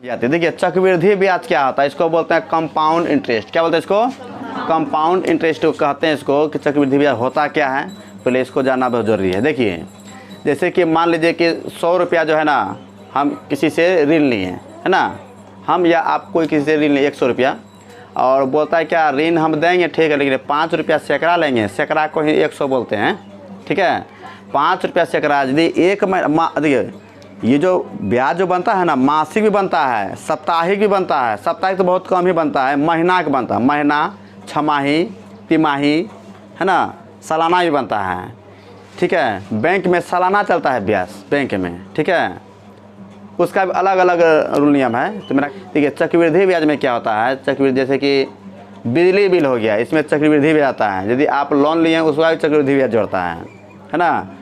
जाती है। देखिए चक्रवृद्धि ब्याज क्या होता है, इसको बोलते हैं कंपाउंड इंटरेस्ट। क्या बोलते हैं इसको? कंपाउंड इंटरेस्ट कहते हैं इसको। कि चक्रवृद्धि ब्याज होता क्या है, पहले इसको जानना बहुत ज़रूरी है। देखिए जैसे कि मान लीजिए कि 100 रुपया जो है ना, हम किसी से ऋण लिए है ना, हम या आप कोई किसी से ऋण लिए 100 रुपया, और बोलता है क्या ऋण हम देंगे ठीक है, लेकिन 5 रुपया सैकड़ा लेंगे, सैकड़ा को ही 100 बोलते हैं, ठीक है। 5 रुपया सैकड़ा यदि एक देखिए ये जो ब्याज जो बनता है ना, मासिक भी बनता है, साप्ताहिक भी बनता है। साप्ताहिक तो बहुत कम ही बनता है, महीना का बनता है, महीना, छमाही, तिमाही, है ना, सालाना भी बनता है, ठीक है। बैंक में सालाना चलता है ब्याज, बैंक में, ठीक है, उसका भी अलग अलग रूल नियम है। तो मेरा ठीक है, चक्रवृद्धि ब्याज में क्या होता है, चक्रवृद्धि जैसे कि बिजली बिल हो गया, इसमें चक्रवृद्धि ब्याज आता है। यदि आप लोन लिए हैं उसका भी चक्रवृद्धि ब्याज जोड़ता है ना,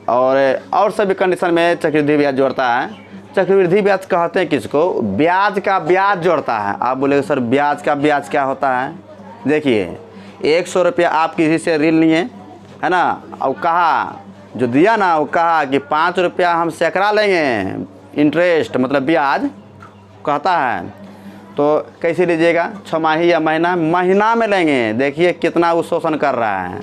और सभी कंडीशन में चक्रवृद्धि ब्याज जोड़ता है। चक्रवृद्धि ब्याज कहते हैं किसको? ब्याज का ब्याज जोड़ता है। आप बोलेगे सर ब्याज का ब्याज क्या होता है? देखिए 100 रुपया आप किसी से ऋण लिए है ना, और कहा जो दिया ना, वो कहा कि 5 रुपया हम सैकड़ा लेंगे, इंटरेस्ट मतलब ब्याज कहता है। तो कैसे लीजिएगा? छमाही या महीना में लेंगे। देखिए कितना वो शोषण कर रहा है,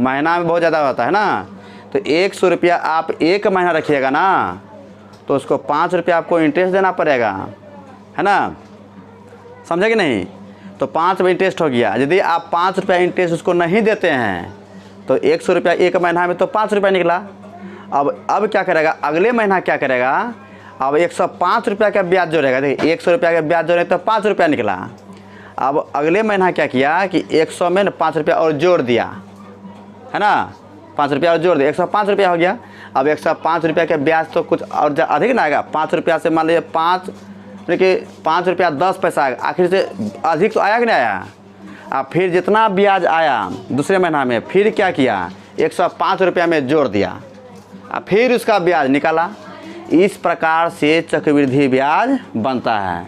महीना में बहुत ज़्यादा होता है ना। तो 100 रुपया आप एक महीना रखिएगा ना, तो उसको 5 रुपया आपको इंटरेस्ट देना पड़ेगा, है ना, समझे कि नहीं? तो 5 रुपये इंटरेस्ट हो गया। यदि आप 5 रुपया इंटरेस्ट उसको नहीं देते हैं तो 100 रुपया एक महीना में तो 5 रुपया निकला। अब क्या करेगा, अगले महीना क्या करेगा, अब 105 रुपया का ब्याज जोड़ेगा। देखिए 100 रुपया का ब्याज जोड़े तो 5 रुपया निकला। अब अगले महीना क्या किया कि 100 में 5 रुपया और जोड़ दिया, है ना, 5 रुपया और जोड़ दिया, 105 रुपया हो गया। अब 105 रुपया का ब्याज तो कुछ और अधिक ना आएगा। 5 रुपया से मान लीजिए 5 रुपया 10 पैसा आएगा, आखिर से अधिक तो आया कि नहीं आया। अब फिर जितना ब्याज आया दूसरे महीना में, फिर क्या किया, 105 रुपया में जोड़ दिया, अब फिर उसका ब्याज निकाला। इस प्रकार से चक्रवृद्धि ब्याज बनता है।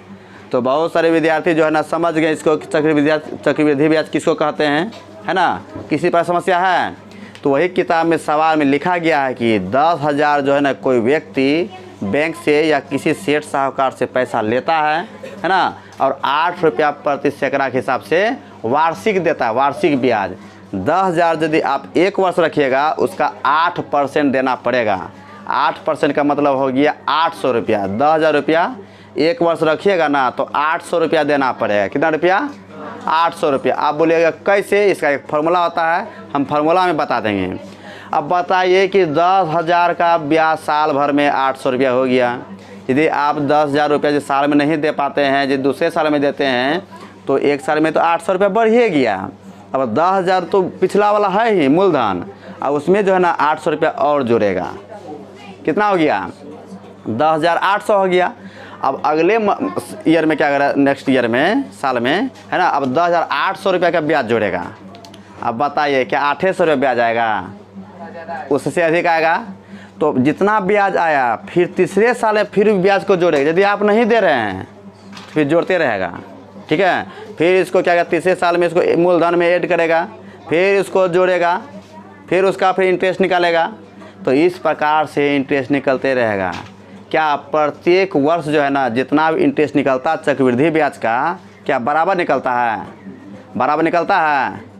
तो बहुत सारे विद्यार्थी जो है ना समझ गए इसको, चक्रवृद्धि ब्याज किसको कहते हैं, है ना। किसी पर समस्या है तो वही किताब में सवाल में लिखा गया है कि 10,000 जो है ना कोई व्यक्ति बैंक से या किसी सेठ साहूकार से पैसा लेता है ना, और 8 रुपया प्रति सैकड़ा के हिसाब से वार्षिक देता है, वार्षिक ब्याज। 10,000 यदि आप 1 वर्ष रखिएगा उसका 8% देना पड़ेगा। 8% का मतलब हो गया 800 रुपया। 10,000 रुपया 1 वर्ष रखिएगा ना तो 800 रुपया देना पड़ेगा। कितना रुपया? 800 रुपया। आप बोलिएगा कैसे, इसका एक फार्मूला होता है, हम फार्मूला में बता देंगे। अब बताइए कि 10,000 का ब्याज साल भर में 800 रुपया हो गया। यदि आप 10,000 रुपया जो साल में नहीं दे पाते हैं, जो दूसरे साल में देते हैं, तो एक साल में तो 800 रुपया बढ़ ही गया। अब 10,000 तो पिछला वाला है ही मूलधन, अब उसमें जो है ना 800 रुपया और जुड़ेगा। कितना हो गया? 10,800 हो गया। अब अगले ईयर में क्या करेगा, नेक्स्ट ईयर में, साल में, है ना, अब 10,800 रुपया का ब्याज जोड़ेगा। अब बताइए क्या 800 रुपया ब्याज आएगा? उससे अधिक आएगा। तो जितना ब्याज आया फिर तीसरे साल में फिर ब्याज को जोड़ेगा। यदि आप नहीं दे रहे हैं तो फिर जोड़ते रहेगा, ठीक है। फिर इसको क्या करेगा, तीसरे साल में इसको मूलधन में ऐड करेगा, फिर इसको जोड़ेगा, फिर उसका फिर इंटरेस्ट निकालेगा। तो इस प्रकार से इंटरेस्ट निकलते रहेगा। क्या प्रत्येक वर्ष जो है ना जितना भी इंटरेस्ट निकलता चक्रवृद्धि ब्याज का, क्या बराबर निकलता है? बराबर निकलता है।